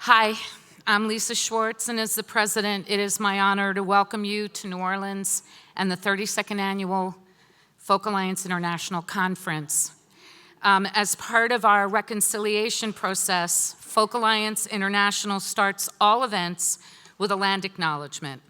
Hi, I'm Lisa Schwartz, and as the president, it is my honor to welcome you to New Orleans and the 32nd Annual Folk Alliance International Conference. As part of our reconciliation process, Folk Alliance International starts all events with a land acknowledgement.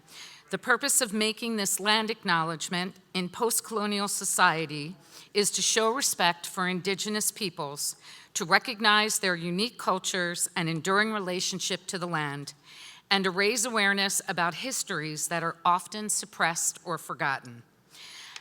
The purpose of making this land acknowledgement in post-colonial society is to show respect for Indigenous peoples, to recognize their unique cultures and enduring relationship to the land, and to raise awareness about histories that are often suppressed or forgotten.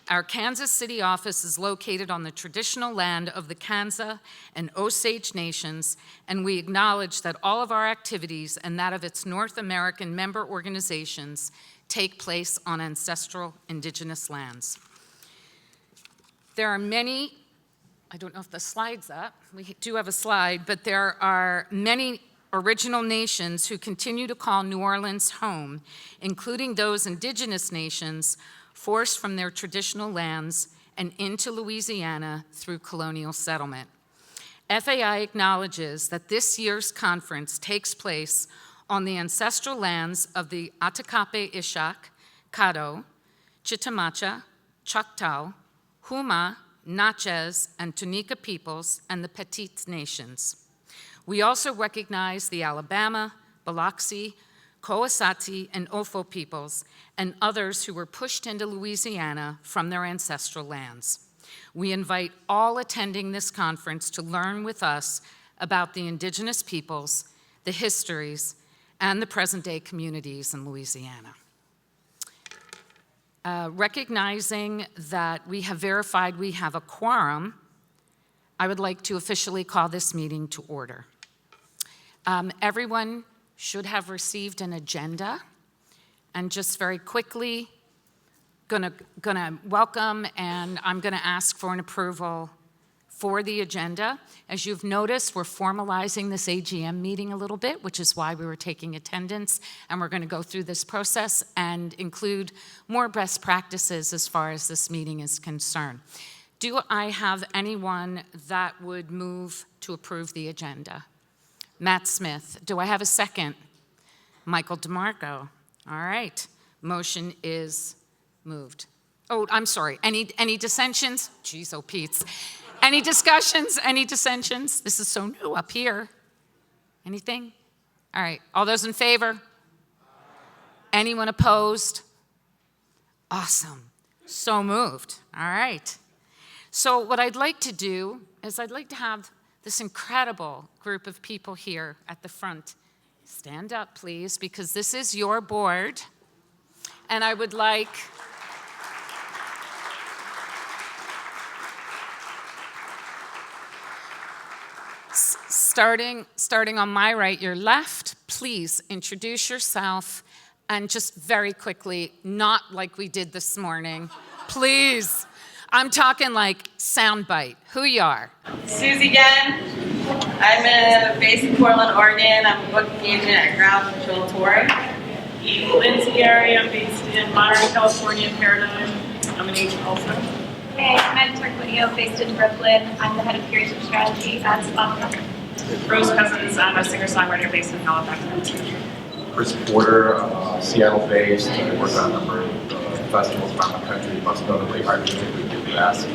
Our Kansas City office is located on the traditional land of the Kansa and Osage nations, and we acknowledge that all of our activities and that of its North American member organizations take place on ancestral Indigenous lands. There are many, I don't know if the slide's up, we do have a slide, but there are many original nations who continue to call New Orleans home, including those Indigenous nations forced from their traditional lands and into Louisiana through colonial settlement. FAI acknowledges that this year's conference takes place on the ancestral lands of the Atakape Ishak, Caddo, Chitimacha, Choctaw, Huma, Natchez, and Tunica peoples, and the Petite Nations. We also recognize the Alabama, Biloxi, Coasati, and Ofo peoples, and others who were pushed into Louisiana from their ancestral lands. We invite all attending this conference to learn with us about the Indigenous peoples, the histories, and the present-day communities in Louisiana. Recognizing that we have verified we have a quorum, I would like to officially call this meeting to order. Everyone should have received an agenda, and just very quickly, gonna welcome, and I'm gonna ask for an approval for the agenda. As you've noticed, we're formalizing this AGM meeting a little bit, which is why we were taking attendance, and we're going to go through this process and include more best practices as far as this meeting is concerned. Do I have anyone that would move to approve the agenda? Matt Smith. Do I have a second? Michael DeMarco. All right. Motion is moved. Oh, I'm sorry. Any dissensions? Jeez, oh, Pete's. Any discussions? Any dissensions? This is so new up here. Anything? All right. All those in favor? Anyone opposed? Awesome. So moved. All right. So what I'd like to do is I'd like to have this incredible group of people here at the front stand up, please, because this is your board. And I would like starting on my right, your left, please introduce yourself, and just very quickly, not like we did this morning, please. I'm talking like soundbite. Who you are? Susie again. I'm based in Portland, Oregon. I'm a booking agent at Ground Control Touring. Lindsay Gary, I'm based in Monterey, California, Paradigm. I'm an agent also. Hey, I'm Turquinio, based in Brooklyn. I'm the head of creative strategy at Spotlight. Rose Cousins, I'm a singer-songwriter based in Halifax. Chris Porter, Seattle-based. I work on a number of festivals around the country, most notably Art Music Week in the US.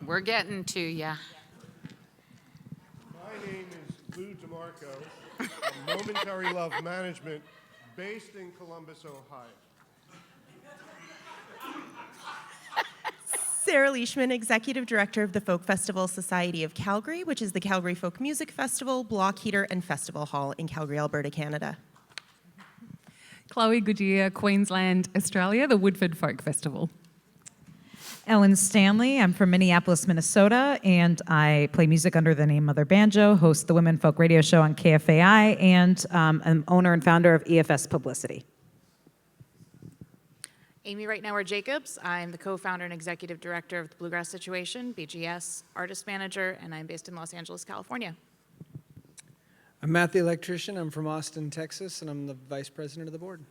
We're getting to ya. My name is Lou DeMarco, of Momentary Love Management, based in Columbus, Ohio. Sarah Leishman, Executive Director of the Folk Festival Society of Calgary, which is the Calgary Folk Music Festival, Block Heater, and Festival Hall in Calgary, Alberta, Canada. Chloe Goodyear, Queensland, Australia, the Woodford Folk Festival. Ellen Stanley, I'm from Minneapolis, Minnesota, and I play music under the name Mother Banjo, host the Women Folk Radio Show on KFAI, and am owner and founder of EFS Publicity. Amy Rightnower Jacobs. I'm the co-founder and executive director of the Bluegrass Situation, BGS, artist manager, and I'm based in Los Angeles, California. I'm Matt the Electrician. I'm from Austin, Texas, and I'm the vice president of the board.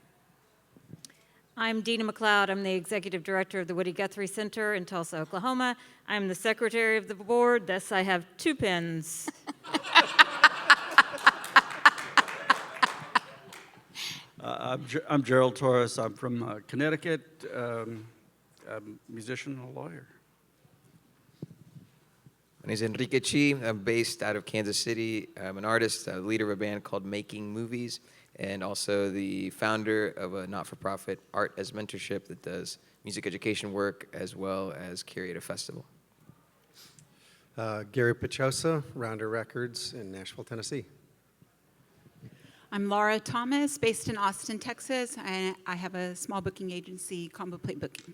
I'm Dina McLeod. I'm the executive director of the Woody Guthrie Center in Tulsa, Oklahoma. I'm the secretary of the board. Thus, I have 2 pins. I'm Gerald Torres. I'm from Connecticut, I'm a musician and a lawyer. My name is Enrique Chi. I'm based out of Kansas City. I'm an artist, a leader of a band called Making Movies, and also the founder of a not-for-profit Art as Mentorship that does music education work as well as curate a festival. Gary Pachosa, Rounder Records in Nashville, Tennessee. I'm Laura Thomas, based in Austin, Texas, and I have a small booking agency, Combo Plate Booking.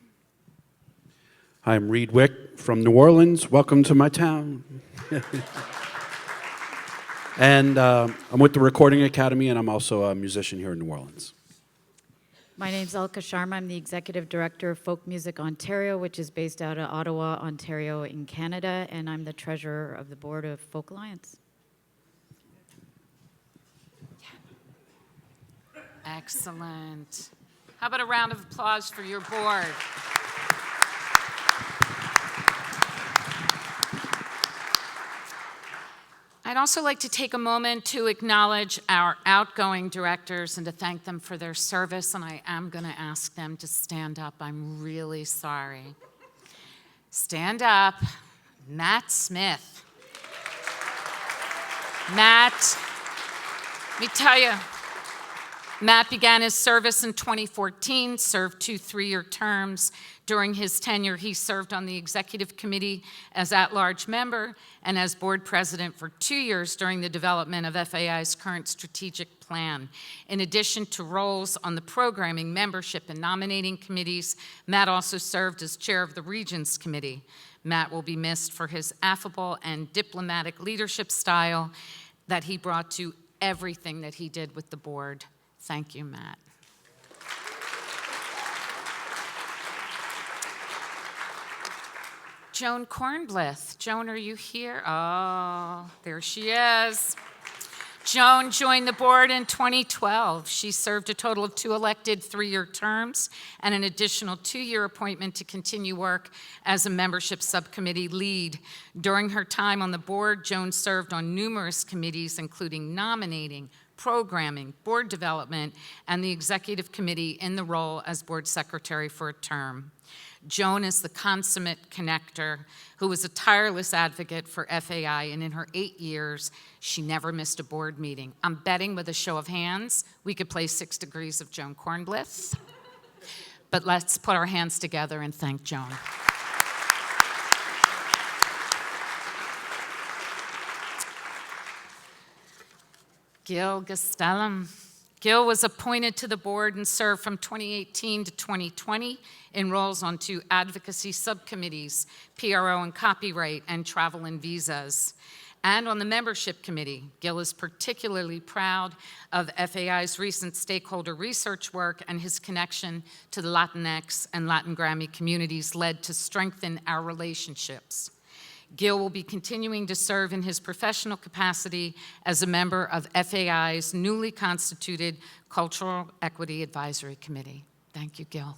I'm Reed Wick from New Orleans. Welcome to my town. And I'm with the Recording Academy, and I'm also a musician here in New Orleans. My name's Elka Sharma. I'm the Executive Director of Folk Music Ontario, which is based out of Ottawa, Ontario in Canada, and I'm the Treasurer of the Board of Folk Alliance. Excellent. How about a round of applause for your board? I'd also like to take a moment to acknowledge our outgoing directors and to thank them for their service, and I am going to ask them to stand up. I'm really sorry. Stand up. Matt Smith. Matt, let me tell you, Matt began his service in 2014, served 2 3-year terms. During his tenure, he served on the executive committee as at-large member and as board president for 2 years during the development of FAI's current strategic plan. In addition to roles on the programming, membership, and nominating committees, Matt also served as chair of the Regents Committee. Matt will be missed for his affable and diplomatic leadership style that he brought to everything that he did with the board. Thank you, Matt. Joan Kornblith. Joan, are you here? Oh, there she is. Joan joined the board in 2012. She served a total of 2 elected 3-year terms and an additional 2-year appointment to continue work as a membership subcommittee lead. During her time on the board, Joan served on numerous committees, including nominating, programming, board development, and the executive committee in the role as board secretary for a term. Joan is the consummate connector who was a tireless advocate for FAI, and in her 8 years, she never missed a board meeting. I'm betting with a show of hands, we could play 6 Degrees of Joan Kornblith. But let's put our hands together and thank Joan. Gil Gastelum. Gil was appointed to the board and served from 2018 to 2020 in roles on 2 advocacy subcommittees, PRO and copyright, and travel and visas. And on the membership committee, Gil is particularly proud of FAI's recent stakeholder research work, and his connection to the Latinx and Latin Grammy communities led to strengthen our relationships. Gil will be continuing to serve in his professional capacity as a member of FAI's newly constituted Cultural Equity Advisory Committee. Thank you, Gil.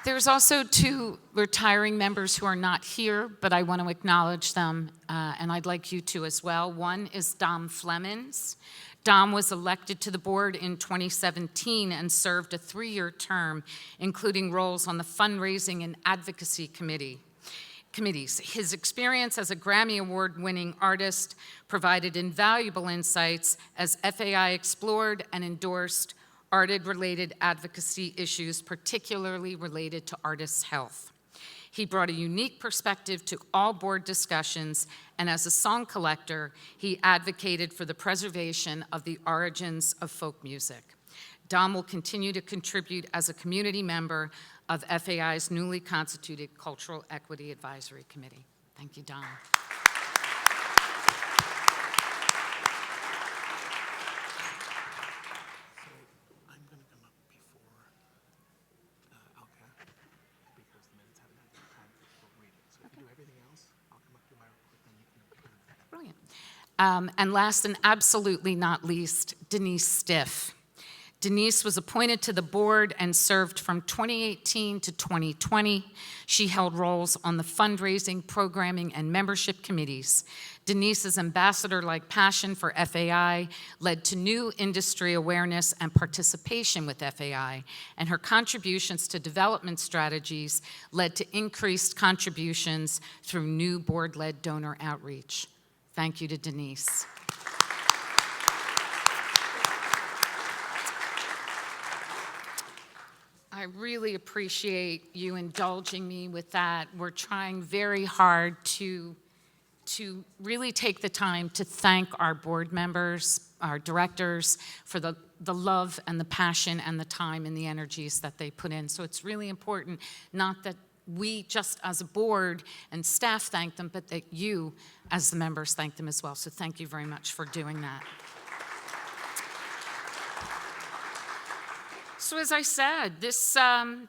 There's also 2 retiring members who are not here, but I want to acknowledge them, and I'd like you to as well. One is Dom Flemons. Dom was elected to the board in 2017 and served a 3-year term, including roles on the fundraising and advocacy committees. His experience as a Grammy Award-winning artist provided invaluable insights as FAI explored and endorsed artist-related advocacy issues, particularly related to artists' health. He brought a unique perspective to all board discussions, and as a song collector, he advocated for the preservation of the origins of folk music. Dom will continue to contribute as a community member of FAI's newly constituted Cultural Equity Advisory Committee. Thank you, Dom. Brilliant. And last and absolutely not least, Denise Stiff. Denise was appointed to the board and served from 2018 to 2020. She held roles on the fundraising, programming, and membership committees. Denise's ambassador-like passion for FAI led to new industry awareness and participation with FAI, and her contributions to development strategies led to increased contributions through new board-led donor outreach. Thank you to Denise. I really appreciate you indulging me with that. We're trying very hard to really take the time to thank our board members, our directors, for the love and the passion and the time and the energies that they put in. So it's really important, not that we just as a board and staff thank them, but that you as the members thank them as well. So thank you very much for doing that. So as I said,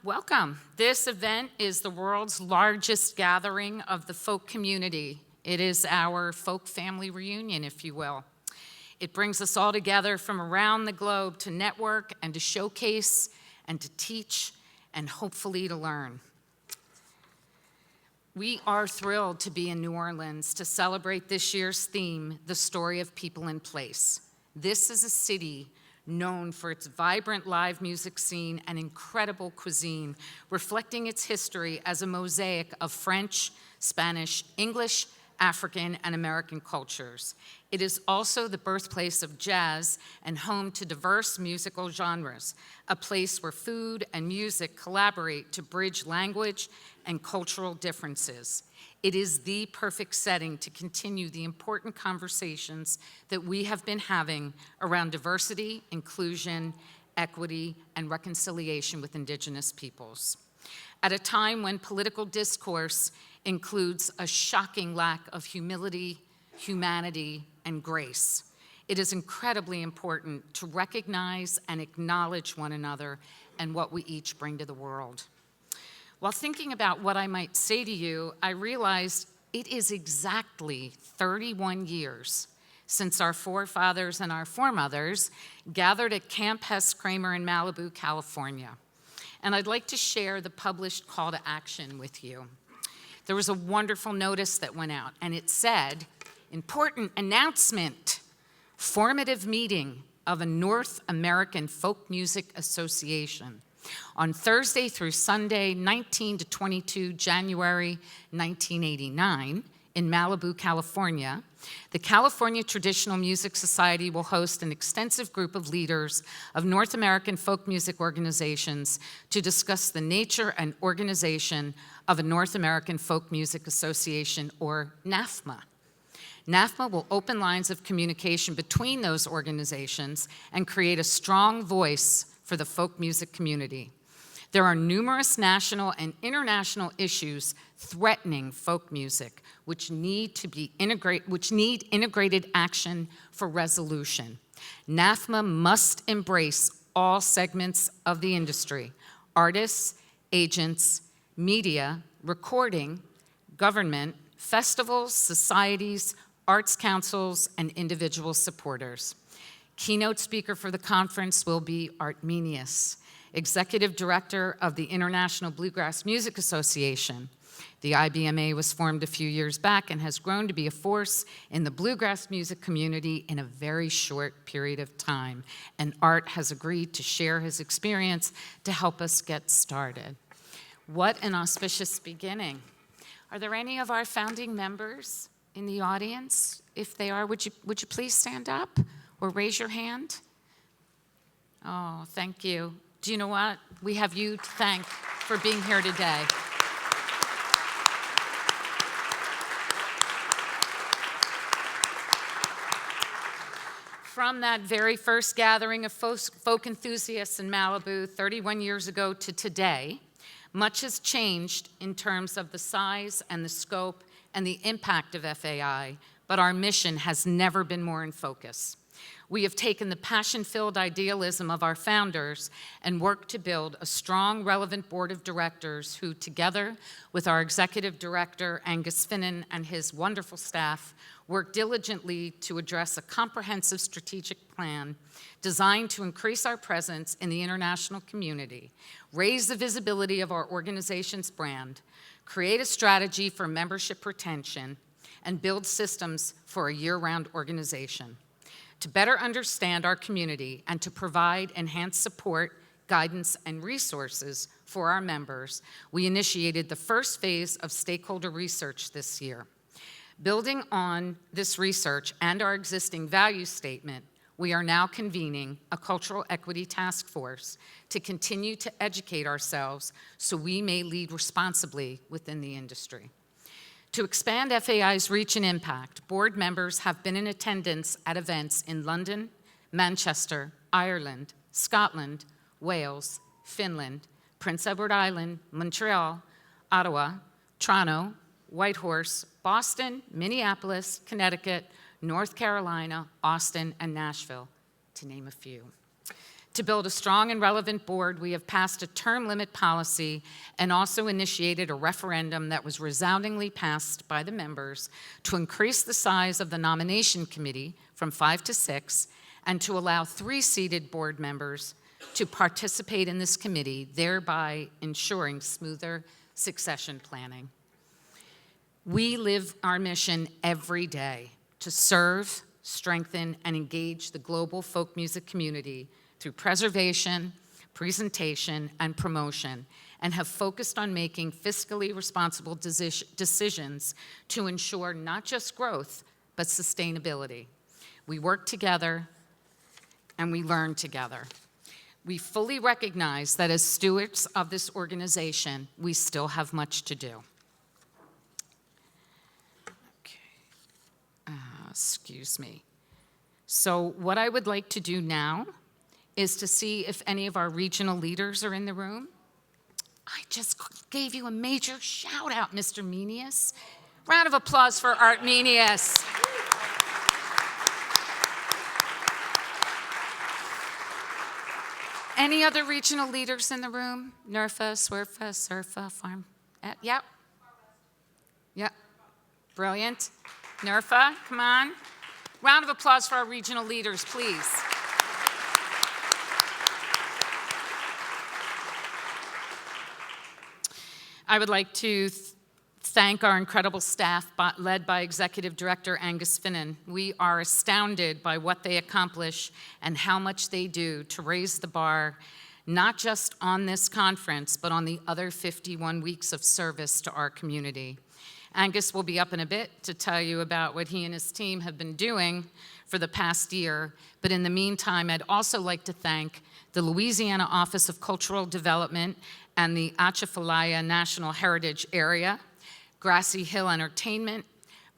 welcome. This event is the world's largest gathering of the folk community. It is our folk family reunion, if you will. It brings us all together from around the globe to network and to showcase and to teach and hopefully to learn. We are thrilled to be in New Orleans to celebrate this year's theme, The Story of People in Place. This is a city known for its vibrant live music scene and incredible cuisine, reflecting its history as a mosaic of French, Spanish, English, African, and American cultures. It is also the birthplace of jazz and home to diverse musical genres, a place where food and music collaborate to bridge language and cultural differences. It is the perfect setting to continue the important conversations that we have been having around diversity, inclusion, equity, and reconciliation with Indigenous peoples. At a time when political discourse includes a shocking lack of humility, humanity, and grace, it is incredibly important to recognize and acknowledge one another and what we each bring to the world. While thinking about what I might say to you, I realized it is exactly 31 years since our forefathers and our foremothers gathered at Camp Hess Kramer in Malibu, California. And I'd like to share the published call to action with you. There was a wonderful notice that went out, and it said, "Important announcement, formative meeting of a North American Folk Music Association. On Thursday through Sunday, 19 to 22 January 1989, in Malibu, California, the California Traditional Music Society will host an extensive group of leaders of North American folk music organizations to discuss the nature and organization of a North American Folk Music Association, or NAFMA. NAFMA will open lines of communication between those organizations and create a strong voice for the folk music community. There are numerous national and international issues threatening folk music, which need integrated action for resolution. NAFMA must embrace all segments of the industry: artists, agents, media, recording, government, festivals, societies, arts councils, and individual supporters. Keynote speaker for the conference will be Artminius, Executive Director of the International Bluegrass Music Association. The IBMA was formed a few years back and has grown to be a force in the bluegrass music community in a very short period of time. And Art has agreed to share his experience to help us get started. What an auspicious beginning. Are there any of our founding members in the audience? If they are, would you please stand up or raise your hand? Oh, thank you. Do you know what? We have you to thank for being here today. From that very first gathering of folk enthusiasts in Malibu 31 years ago to today, much has changed in terms of the size and the scope and the impact of FAI, but our mission has never been more in focus. We have taken the passion-filled idealism of our founders and worked to build a strong, relevant board of directors who, together with our executive director, Angus Finnan, and his wonderful staff, work diligently to address a comprehensive strategic plan designed to increase our presence in the international community, raise the visibility of our organization's brand, create a strategy for membership retention, and build systems for a year-round organization. To better understand our community and to provide enhanced support, guidance, and resources for our members, we initiated the first phase of stakeholder research this year. Building on this research and our existing value statement, we are now convening a cultural equity task force to continue to educate ourselves so we may lead responsibly within the industry. To expand FAI's reach and impact, board members have been in attendance at events in London, Manchester, Ireland, Scotland, Wales, Finland, Prince Edward Island, Montreal, Ottawa, Toronto, Whitehorse, Boston, Minneapolis, Connecticut, North Carolina, Austin, and Nashville, to name a few. To build a strong and relevant board, we have passed a term limit policy and also initiated a referendum that was resoundingly passed by the members to increase the size of the nomination committee from 5 to 6 and to allow 3-seated board members to participate in this committee, thereby ensuring smoother succession planning. We live our mission every day to serve, strengthen, and engage the global folk music community through preservation, presentation, and promotion, and have focused on making fiscally responsible decisions to ensure not just growth, but sustainability. We work together, and we learn together. We fully recognize that as stewards of this organization, we still have much to do. Excuse me. So what I would like to do now is to see if any of our regional leaders are in the room. I just gave you a major shout out, Mr. Menius. Round of applause for Art Menius. Any other regional leaders in the room? NERFA, SWERFA, SURFA, Farm? Yep. Yep. Brilliant. NERFA, come on. Round of applause for our regional leaders, please. I would like to thank our incredible staff led by Executive Director Angus Finnan. We are astounded by what they accomplish and how much they do to raise the bar, not just on this conference, but on the other 51 weeks of service to our community. Angus will be up in a bit to tell you about what he and his team have been doing for the past year. But in the meantime, I'd also like to thank the Louisiana Office of Cultural Development and the Atchafalaya National Heritage Area, Grassy Hill Entertainment,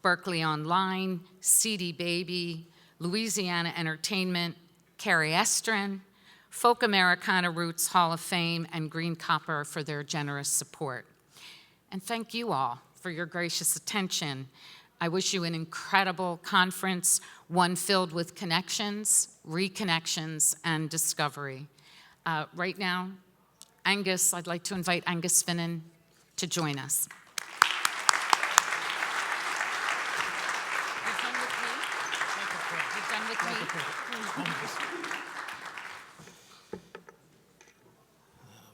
Berkeley Online, CD Baby, Louisiana Entertainment, Carrie Estrin, Folk Americana Roots Hall of Fame, and Green Copper for their generous support. And thank you all for your gracious attention. I wish you an incredible conference, one filled with connections, reconnections, and discovery. Right now, Angus, I'd like to invite Angus Finnan to join us.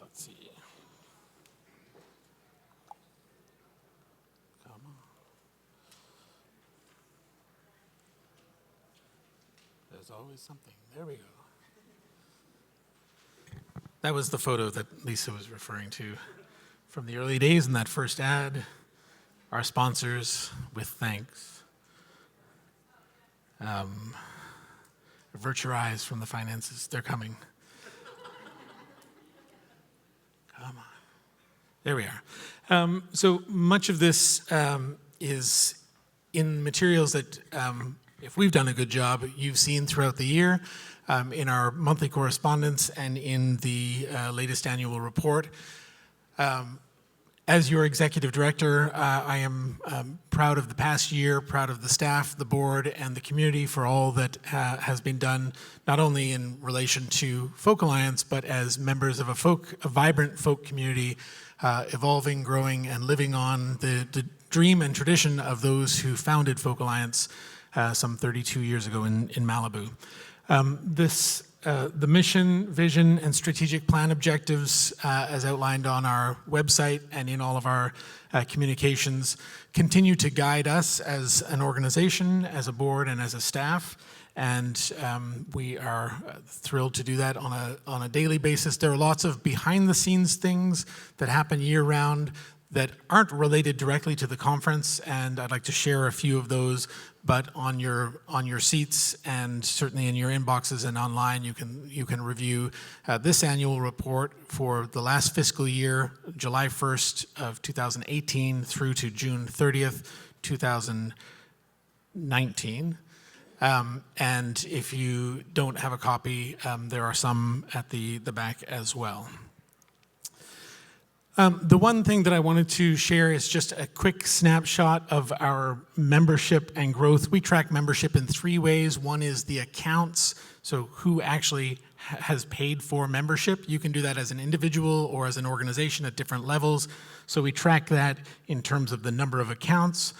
Let's see. Come on. There's always something. There we go. That was the photo that Lisa was referring to from the early days in that first ad. Our sponsors, with thanks. Virtualize from the finances. They're coming. Come on. There we are. So much of this is in materials that, if we've done a good job, you've seen throughout the year in our monthly correspondence and in the latest annual report. As your executive director, I am proud of the past year, proud of the staff, the board, and the community for all that has been done, not only in relation to Folk Alliance, but as members of a vibrant folk community, evolving, growing, and living on the dream and tradition of those who founded Folk Alliance some 32 years ago in Malibu. The mission, vision, and strategic plan objectives, as outlined on our website and in all of our communications, continue to guide us as an organization, as a board, and as a staff. And we are thrilled to do that on a daily basis. There are lots of behind-the-scenes things that happen year-round that aren't related directly to the conference, and I'd like to share a few of those. But on your seats and certainly in your inboxes and online, you can review this annual report for the last fiscal year, July 1st of 2018 through to June 30th, 2019. And if you don't have a copy, there are some at the back as well. The one thing that I wanted to share is just a quick snapshot of our membership and growth. We track membership in three ways. One is the accounts, so who actually has paid for membership. You can do that as an individual or as an organization at different levels. So we track that in terms of the number of accounts.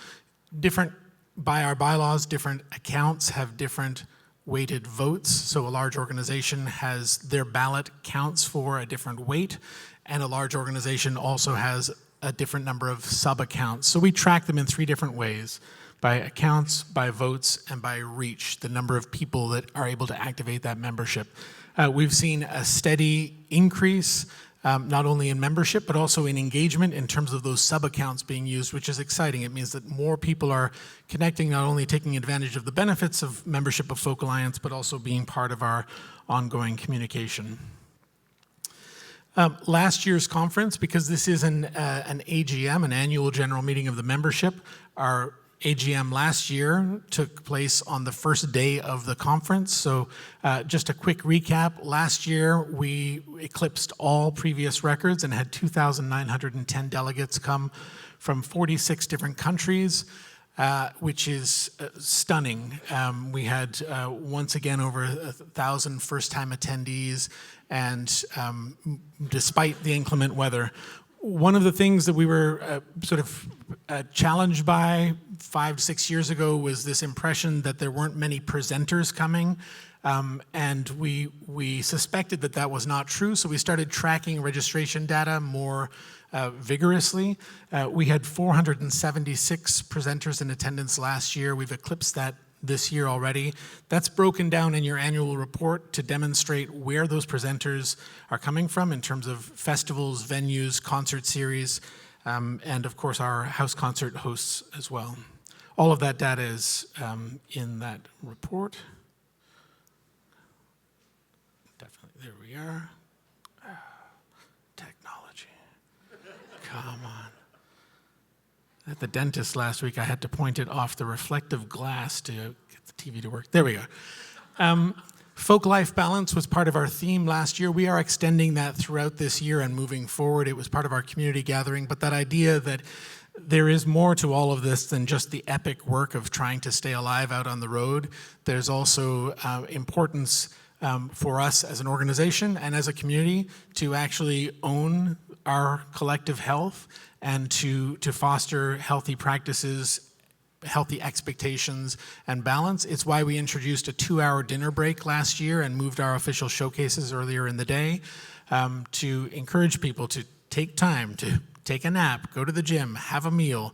By our bylaws, different accounts have different weighted votes. So a large organization has their ballot counts for a different weight, and a large organization also has a different number of sub-accounts. So we track them in three different ways: by accounts, by votes, and by reach, the number of people that are able to activate that membership. We've seen a steady increase, not only in membership, but also in engagement in terms of those sub-accounts being used, which is exciting. It means that more people are connecting, not only taking advantage of the benefits of membership of Folk Alliance, but also being part of our ongoing communication. Last year's conference, because this is an AGM, an annual general meeting of the membership, our AGM last year took place on the first day of the conference. So just a quick recap. Last year, we eclipsed all previous records and had 2,910 delegates come from 46 different countries, which is stunning. We had, once again, over 1,000 first-time attendees, and despite the inclement weather. One of the things that we were challenged by 5 to 6 years ago was this impression that there weren't many presenters coming, and we suspected that that was not true, so we started tracking registration data more vigorously. We had 476 presenters in attendance last year. We've eclipsed that this year already. That's broken down in your annual report to demonstrate where those presenters are coming from in terms of festivals, venues, concert series, and of course our house concert hosts as well. All of that data is in that report. Definitely, there we are. Technology. Come on. At the dentist last week, I had to point it off the reflective glass to get the TV to work. There we go. Folk-life balance was part of our theme last year. We are extending that throughout this year and moving forward. It was part of our community gathering, but that idea that there is more to all of this than just the epic work of trying to stay alive out on the road. There's also importance for us as an organization and as a community to actually own our collective health and to foster healthy practices, healthy expectations, and balance. It's why we introduced a 2-hour dinner break last year and moved our official showcases earlier in the day to encourage people to take time to take a nap, go to the gym, have a meal,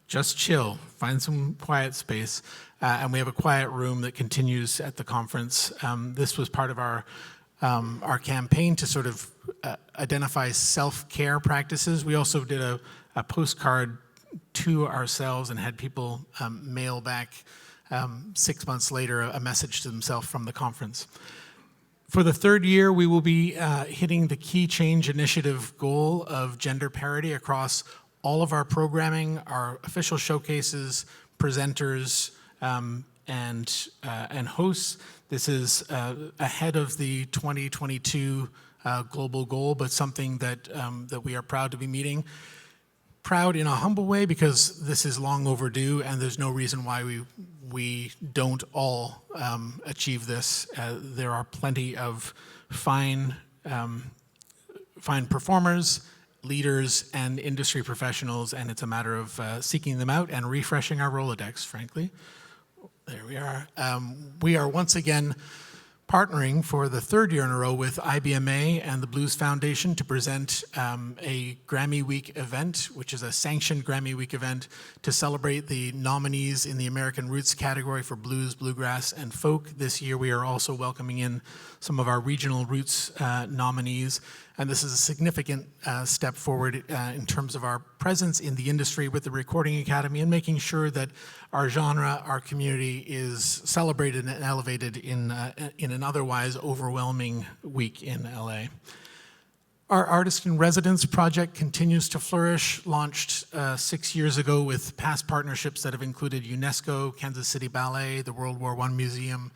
just chill, find some quiet space. And we have a quiet room that continues at the conference. This was part of our campaign to sort of identify self-care practices. We also did a postcard to ourselves and had people mail back 6 months later a message to themselves from the conference. For the third year, we will be hitting the Key Change Initiative goal of gender parity across all of our programming, our official showcases, presenters, and hosts. This is ahead of the 2022 global goal, but something that we are proud to be meeting. proud in a humble way because this is long overdue and there's no reason why we don't all achieve this. There are plenty of fine performers, leaders, and industry professionals, and it's a matter of seeking them out and refreshing our Rolodex, frankly. There we are. We are once again partnering for the third year in a row with IBMA and the Blues Foundation to present a Grammy Week event, which is a sanctioned Grammy Week event to celebrate the nominees in the American Roots category for blues, bluegrass, and folk. This year we are also welcoming in some of our regional roots nominees, and this is a significant step forward in terms of our presence in the industry with the Recording Academy and making sure that our genre, our community is celebrated and elevated in an otherwise overwhelming week in LA. Our Artist in Residence project continues to flourish, launched 6 years ago with past partnerships that have included UNESCO, Kansas City Ballet, the World War I Museum,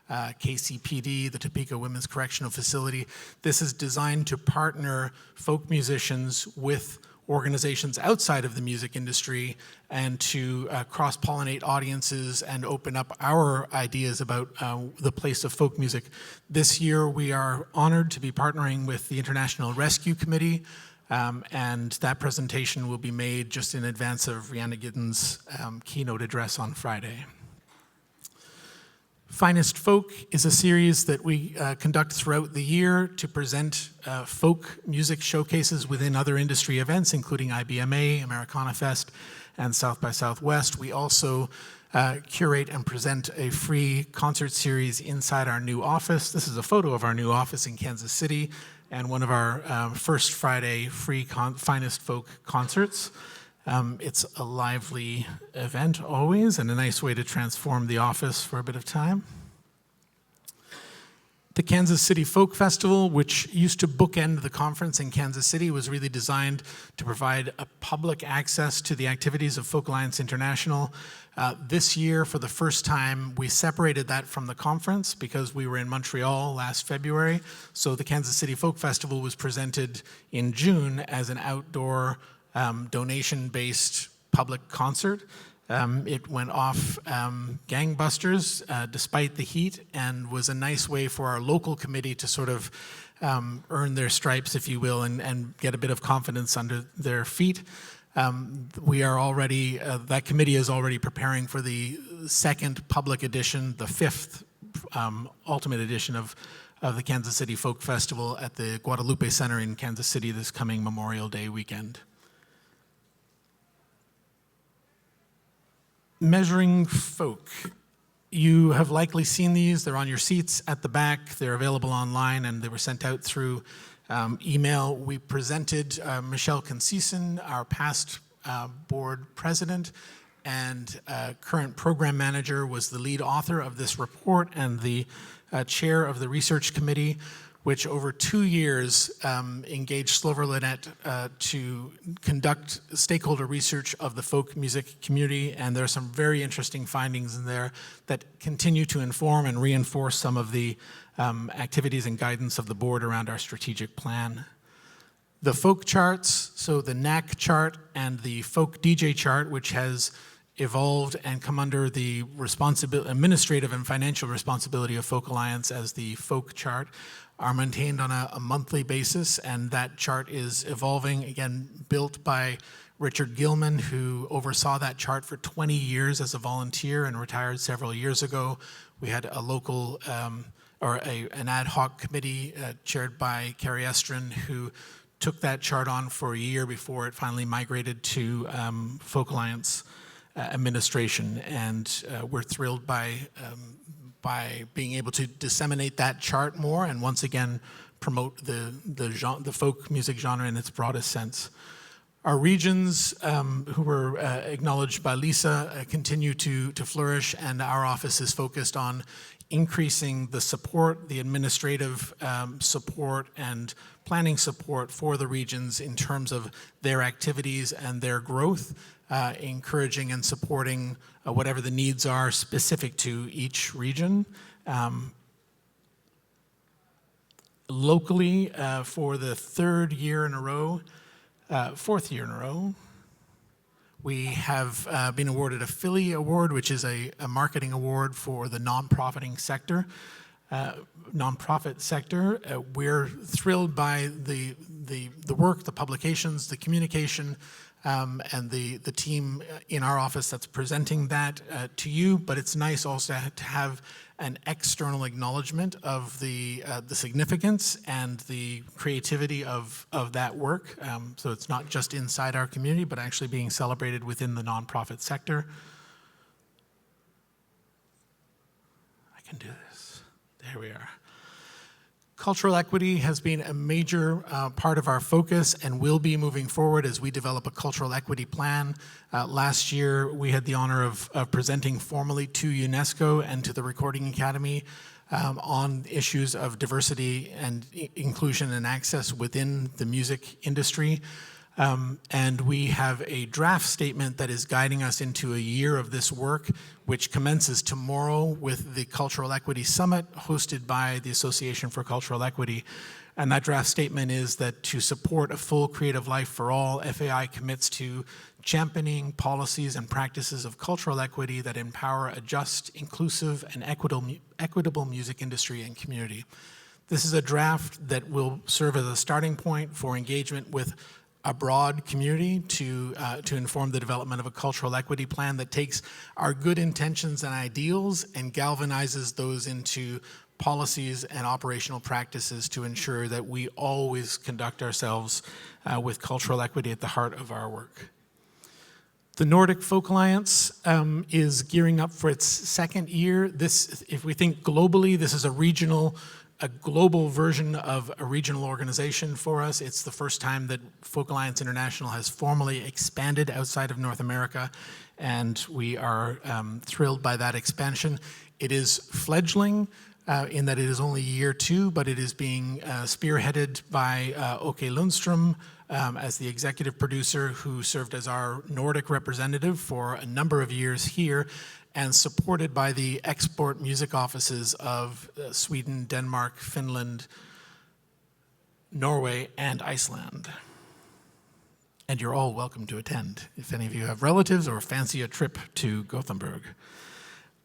KCPD, the Topeka Women's Correctional Facility. This is designed to partner folk musicians with organizations outside of the music industry and to cross-pollinate audiences and open up our ideas about the place of folk music. This year we are honored to be partnering with the International Rescue Committee, and that presentation will be made just in advance of Rhianna Giddens' keynote address on Friday. Finest Folk is a series that we conduct throughout the year to present folk music showcases within other industry events, including IBMA, Americana Fest, and South by Southwest. We also curate and present a free concert series inside our new office. This is a photo of our new office in Kansas City and one of our first Friday free Finest Folk concerts. It's a lively event always and a nice way to transform the office for a bit of time. The Kansas City Folk Festival, which used to bookend the conference in Kansas City, was really designed to provide a public access to the activities of Folk Alliance International. This year, for the first time, we separated that from the conference because we were in Montreal last February. So the Kansas City Folk Festival was presented in June as an outdoor donation-based public concert. It went off gangbusters despite the heat and was a nice way for our local committee to sort of earn their stripes, if you will, and get a bit of confidence under their feet. We are already, that committee is already preparing for the second public edition, the fifth ultimate edition of the Kansas City Folk Festival at the Guadalupe Center in Kansas City this coming Memorial Day weekend. Measuring Folk. You have likely seen these. They're on your seats at the back. They're available online, and they were sent out through email. We presented Michelle Conceição, our past board president and current program manager, was the lead author of this report and the chair of the research committee, which over 2 years engaged Slover Lynette to conduct stakeholder research of the folk music community, and there are some very interesting findings in there that continue to inform and reinforce some of the activities and guidance of the board around our strategic plan. The folk charts, so the NAC chart and the folk DJ chart, which has evolved and come under the administrative and financial responsibility of Folk Alliance as the folk chart, are maintained on a monthly basis, and that chart is evolving, again, built by Richard Gilman, who oversaw that chart for 20 years as a volunteer and retired several years ago. We had a local, an ad hoc committee chaired by Carrie Estrin, who took that chart on for a year before it finally migrated to Folk Alliance administration, and we're thrilled by being able to disseminate that chart more and once again promote the folk music genre in its broadest sense. Our regions, who were acknowledged by Lisa, continue to flourish, and our office is focused on increasing the support, the administrative support and planning support for the regions in terms of their activities and their growth, encouraging and supporting whatever the needs are specific to each region. Locally, for the fourth year in a row, We have been awarded a Philly Award, which is a marketing award for the nonprofit sector. We're thrilled by the work, the publications, the communication, and the team in our office that's presenting that to you. But it's nice also to have an external acknowledgement of the significance and the creativity of that work. So it's not just inside our community, but actually being celebrated within the nonprofit sector. I can do this. There we are. Cultural equity has been a major part of our focus and will be moving forward as we develop a cultural equity plan. Last year, we had the honor of presenting formally to UNESCO and to the Recording Academy on issues of diversity and inclusion and access within the music industry. And we have a draft statement that is guiding us into a year of this work, which commences tomorrow with the Cultural Equity Summit hosted by the Association for Cultural Equity. And that draft statement is that to support a full creative life for all, FAI commits to championing policies and practices of cultural equity that empower a just, inclusive, and equitable music industry and community. This is a draft that will serve as a starting point for engagement with a broad community to inform the development of a cultural equity plan that takes our good intentions and ideals and galvanizes those into policies and operational practices to ensure that we always conduct ourselves with cultural equity at the heart of our work. The Nordic Folk Alliance is gearing up for its second year. This, if we think globally, this is a global version of a regional organization for us. It's the first time that Folk Alliance International has formally expanded outside of North America, and we are thrilled by that expansion. It is fledgling in that it is only year 2, but it is being spearheaded by Åke Lundström as the executive producer, who served as our Nordic representative for a number of years here, and supported by the export music offices of Sweden, Denmark, Finland, Norway, and Iceland. And you're all welcome to attend if any of you have relatives or fancy a trip to Gothenburg.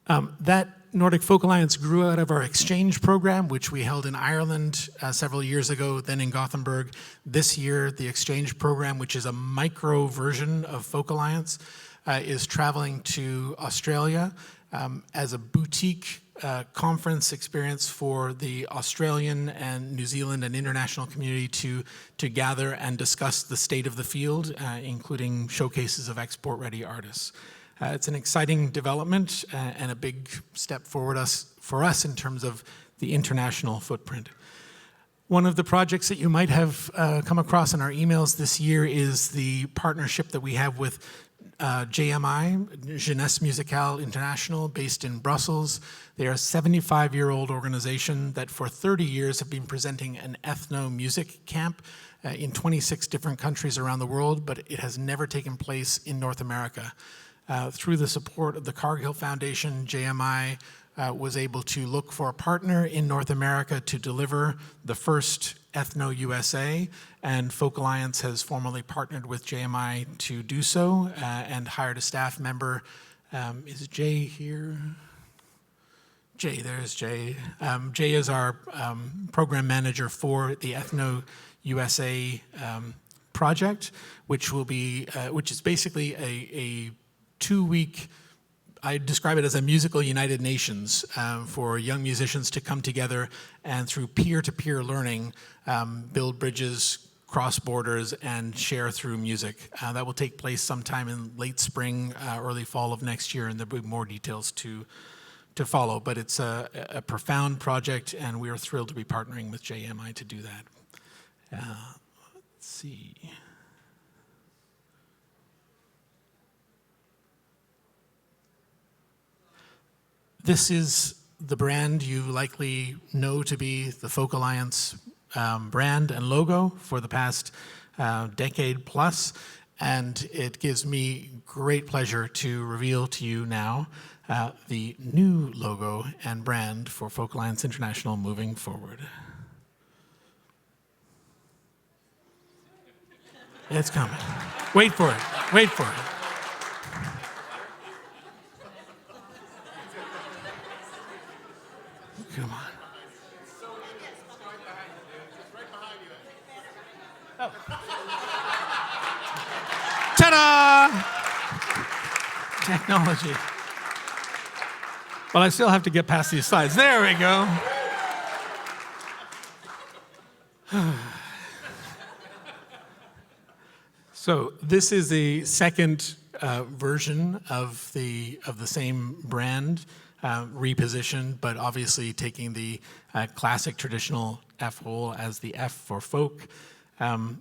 That Nordic Folk Alliance grew out of our exchange program, which we held in Ireland several years ago, then in Gothenburg. This year, the exchange program, which is a micro version of Folk Alliance, is traveling to Australia as a boutique conference experience for the Australian and New Zealand and international community to gather and discuss the state of the field, including showcases of export-ready artists. It's an exciting development and a big step forward for us in terms of the international footprint. One of the projects that you might have come across in our emails this year is the partnership that we have with JMI, Jeunesse Musicale International, based in Brussels. They are a 75-year-old organization that for 30 years have been presenting an ethno-music camp in 26 different countries around the world, but it has never taken place in North America. Through the support of the Cargill Foundation, JMI was able to look for a partner in North America to deliver the first Ethno USA, and Folk Alliance has formally partnered with JMI to do so and hired a staff member. Is Jay here? Jay, there's Jay. Jay is our program manager for the Ethno USA project, which is basically a 2-week, I describe it as a musical United Nations for young musicians to come together and through peer-to-peer learning, build bridges, cross borders, and share through music. That will take place sometime in late spring, early fall of next year, and there'll be more details to follow. But it's a profound project, and we are thrilled to be partnering with JMI to do that. Let's see. This is the brand you likely know to be the Folk Alliance brand and logo for the past decade plus, and it gives me great pleasure to reveal to you now the new logo and brand for Folk Alliance International moving forward. It's coming. Wait for it. Wait for it. Come on. Ta-da! Technology. Well, I still have to get past these slides. There we go. So this is a second version of the same brand, repositioned, but obviously taking the classic traditional F hole as the F for folk.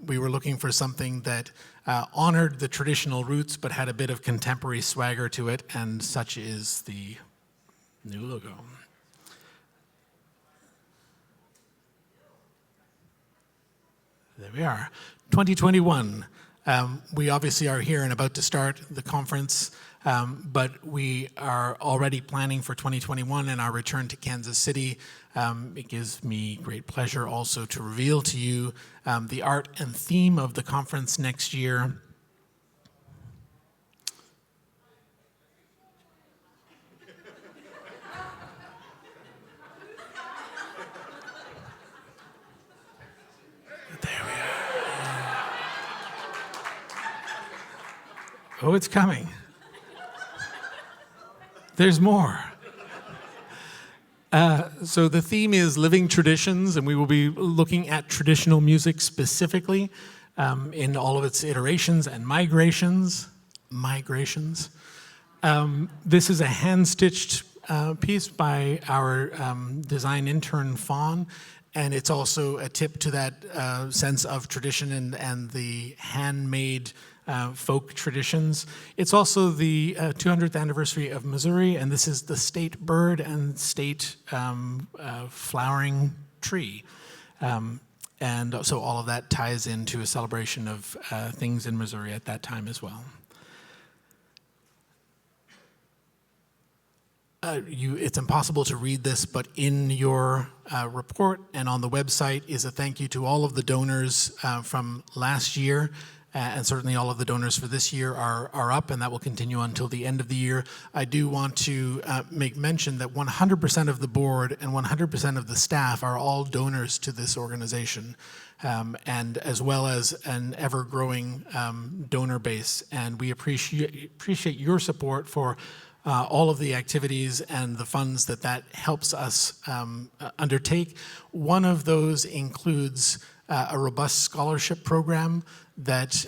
We were looking for something that honored the traditional roots, but had a bit of contemporary swagger to it, and such is the new logo. There we are. 2021. We obviously are here and about to start the conference, but we are already planning for 2021 and our return to Kansas City. It gives me great pleasure also to reveal to you the art and theme of the conference next year. Oh, it's coming. There's more. So the theme is living traditions, and we will be looking at traditional music specifically in all of its iterations and migrations. This is a hand-stitched piece by our design intern, Fawn, and it's also a tip to that sense of tradition and the handmade folk traditions. It's also the 200th anniversary of Missouri, and this is the state bird and state flowering tree. And so all of that ties into a celebration of things in Missouri at that time as well. It's impossible to read this, but in your report and on the website is a thank you to all of the donors from last year. And certainly all of the donors for this year are up, and that will continue until the end of the year. I do want to make mention that 100% of the board and 100% of the staff are all donors to this organization, and as well as an ever-growing donor base. And we appreciate your support for all of the activities and the funds that helps us undertake. One of those includes a robust scholarship program that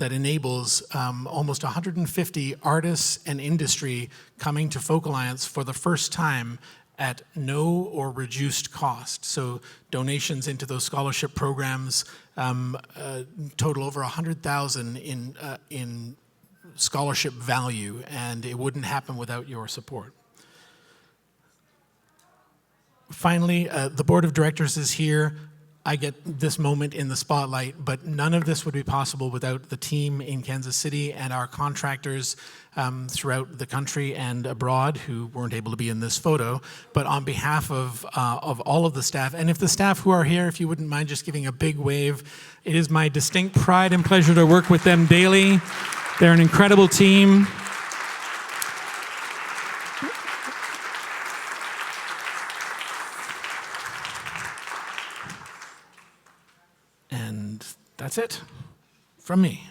enables almost 150 artists and industry coming to Folk Alliance for the first time at no or reduced cost. So donations into those scholarship programs total over $100,000 in scholarship value, and it wouldn't happen without your support. Finally, the board of directors is here. I get this moment in the spotlight, but none of this would be possible without the team in Kansas City and our contractors throughout the country and abroad who weren't able to be in this photo. But on behalf of all of the staff, and if the staff who are here, if you wouldn't mind just giving a big wave, it is my distinct pride and pleasure to work with them daily. They're an incredible team. And that's it from me.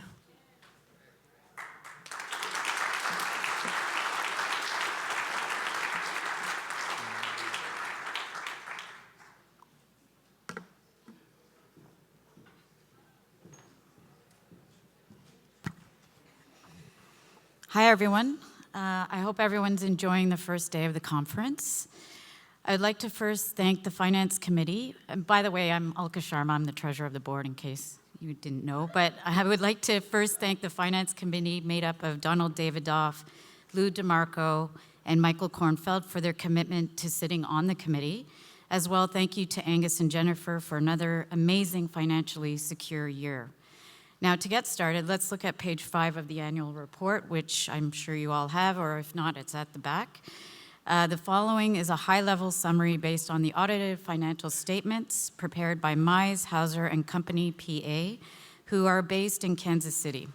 Hi, everyone. I hope everyone's enjoying the first day of the conference. I'd like to first thank the Finance Committee. And by the way, I'm Alka Sharma. I'm the treasurer of the board, in case you didn't know. But I would like to first thank the Finance Committee, made up of Donald Davidoff, Lou DeMarco, and Michael Kornfeld for their commitment to sitting on the committee. As well, thank you to Angus and Jennifer for another amazing financially secure year. Now, to get started, let's look at page 5 of the annual report, which I'm sure you all have, or if not, it's at the back. The following is a high-level summary based on the audited financial statements prepared by Mize, Hauser & Company, PA, who are based in Kansas City.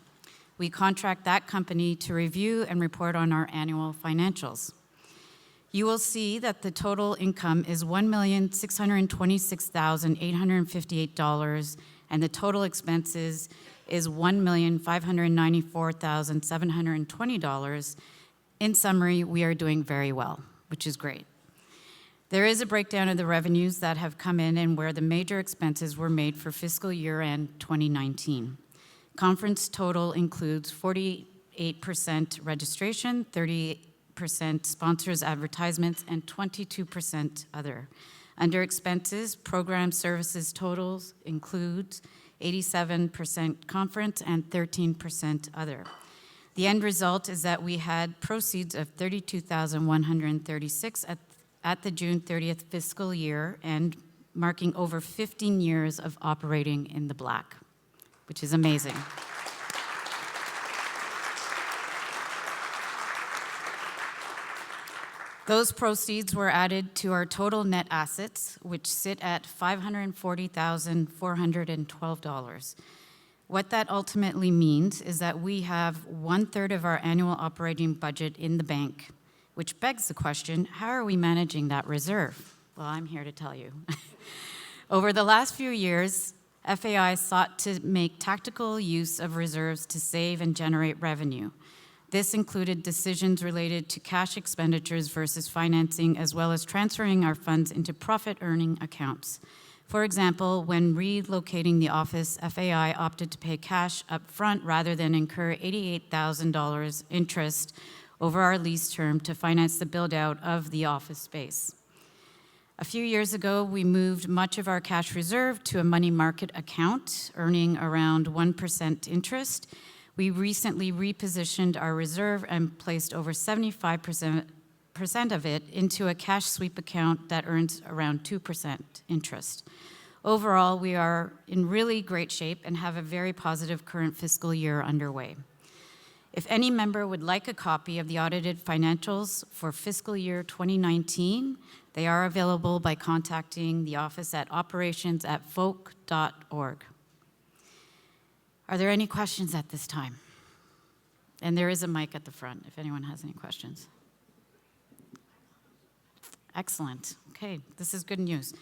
We contract that company to review and report on our annual financials. you will see that the total income is $1,626,858, and the total expenses is $1,594,720. In summary, we are doing very well, which is great. There is a breakdown of the revenues that have come in and where the major expenses were made for fiscal year end 2019. Conference total includes 48% registration, 38% sponsors advertisements, and 22% other. Under expenses, program services totals includes 87% conference and 13% other. The end result is that we had proceeds of $32,136 at the June 30th fiscal year, and marking over 15 years of operating in the black, which is amazing. Those proceeds were added to our total net assets, which sit at $540,412. What that ultimately means is that we have 1/3 of our annual operating budget in the bank, which begs the question, how are we managing that reserve? Well, I'm here to tell you. Over the last few years, FAI sought to make tactical use of reserves to save and generate revenue. This included decisions related to cash expenditures versus financing, as well as transferring our funds into profit-earning accounts. For example, when relocating the office, FAI opted to pay cash up front rather than incur $88,000 interest over our lease term to finance the build-out of the office space. A few years ago, we moved much of our cash reserve to a money market account, earning around 1% interest. We recently repositioned our reserve and placed over 75% of it into a cash sweep account that earns around 2% interest. Overall, we are in really great shape and have a very positive current fiscal year underway. If any member would like a copy of the audited financials for fiscal year 2019, they are available by contacting the office at operations@folk.org. Are there any questions at this time? And there is a mic at the front if anyone has any questions. Excellent. Okay, this is good news.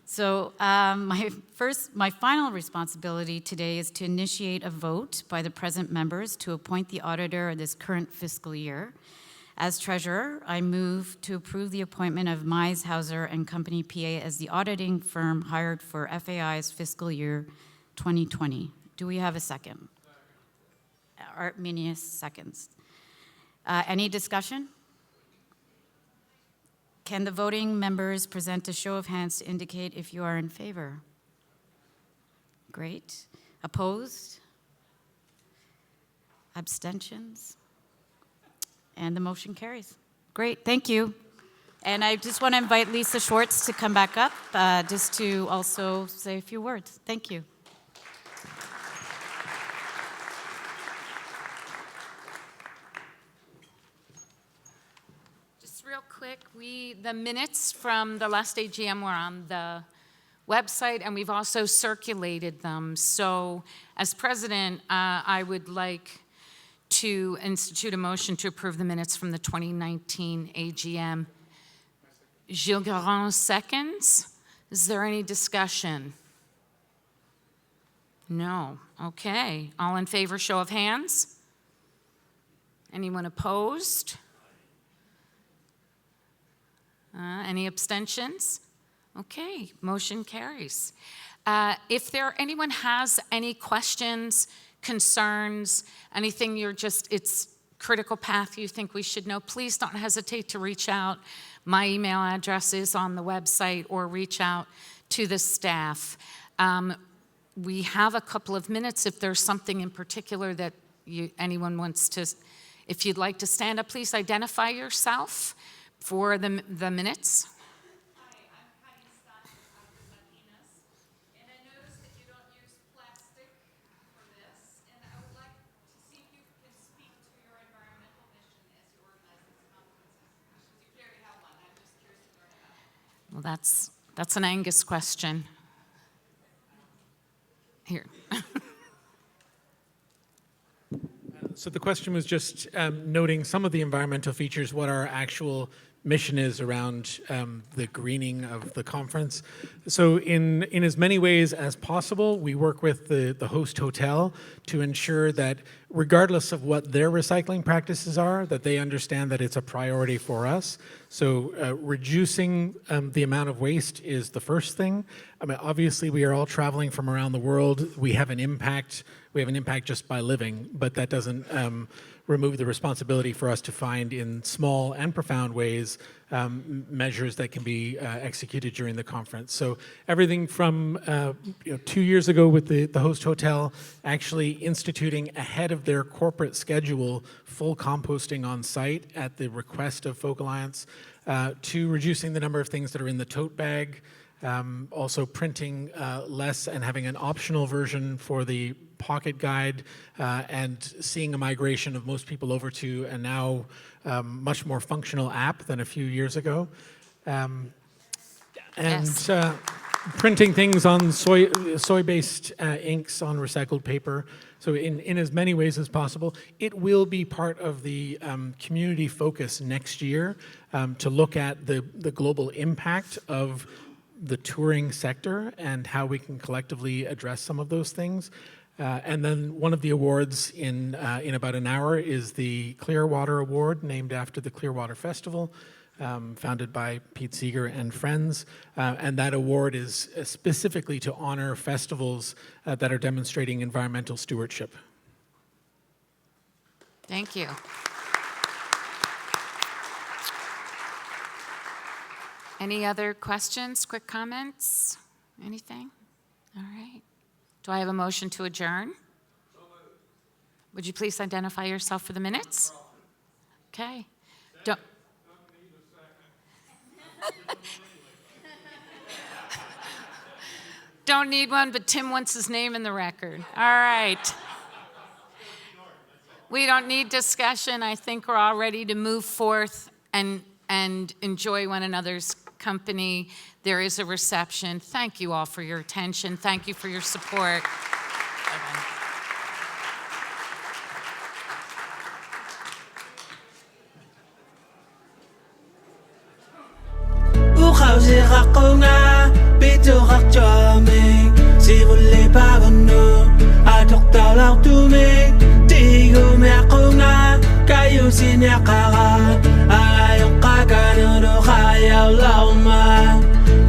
So my final responsibility today is to initiate a vote by the present members to appoint the auditor of this current fiscal year. As treasurer, I move to approve the appointment of Mize Hauser and Company PA as the auditing firm hired for FAI's fiscal year 2020. Do we have a second? Arminius seconds. Any discussion? Can the voting members present a show of hands to indicate if you are in favor? Great. Opposed? Abstentions? And the motion carries. Great, thank you. And I just want to invite Lisa Schwartz to come back up just to also say a few words. Thank you. Real quick, the minutes from the last AGM were on the website, and we've also circulated them. So as president, I would like to institute a motion to approve the minutes from the 2019 AGM. Gilles Garand seconds. Is there any discussion? No. Okay. All in favor, show of hands. Anyone opposed? Any abstentions? Okay, motion carries. If anyone has any questions, concerns, anything it's critical path you think we should know, please don't hesitate to reach out. My email address is on the website, or reach out to the staff. We have a couple of minutes if there's something in particular that anyone wants to, if you'd like to stand up, please identify yourself for the minutes. Hi, I'm Patty Scott. I represent Enos. And I noticed that you don't use plastic for this. And I would like to see if you can speak to your environmental mission as you organize these conferences. You clearly have one. I'm just curious to learn about it. Well, that's an Angus question. Here. So the question was just noting some of the environmental features, what our actual mission is around the greening of the conference. So in as many ways as possible, we work with the host hotel to ensure that regardless of what their recycling practices are, that they understand that it's a priority for us. So reducing the amount of waste is the first thing. I mean, obviously we are all traveling from around the world. We have an impact. We have an impact just by living, but that doesn't remove the responsibility for us to find in small and profound ways measures that can be executed during the conference. So everything from 2 years ago with the host hotel actually instituting ahead of their corporate schedule full composting on site at the request of Folk Alliance, to reducing the number of things that are in the tote bag, also printing less and having an optional version for the pocket guide, and seeing a migration of most people over to a now much more functional app than a few years ago. Printing things on soy-based inks on recycled paper. So in as many ways as possible. It will be part of the community focus next year to look at the global impact of the touring sector and how we can collectively address some of those things. And then one of the awards in about an hour is the Clearwater Award, named after the Clearwater Festival, founded by Pete Seeger and friends. And that award is specifically to honor festivals that are demonstrating environmental stewardship. Thank you. Any other questions, quick comments? Anything? All right. Do I have a motion to adjourn? Would you please identify yourself for the minutes? Okay. Don't need one, but Tim wants his name in the record. All right. We don't need discussion. I think we're all ready to move forth and enjoy one another's company. There is a reception. Thank you all for your attention. Thank you for your support. Si vous voulez pas nous, à docteur l'automé, digo me akuna, kayo sinyakara, ayong kagano kaya lauma.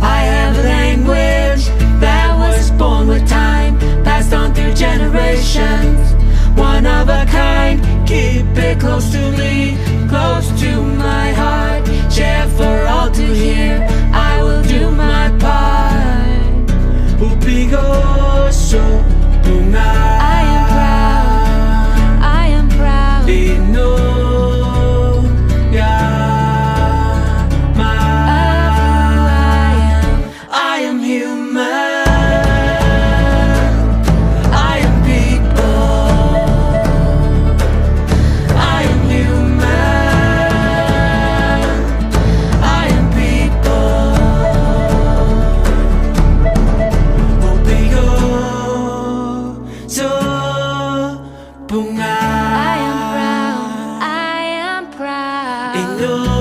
I have a language that was born with time, passed on through generations, one of a kind. Keep it close to me, close to my heart, share for all to hear. I will do my part. Upigoso bunga. I am proud. Ino ya ma. I am human. I am people. I am human. I am people. I am proud. I am proud.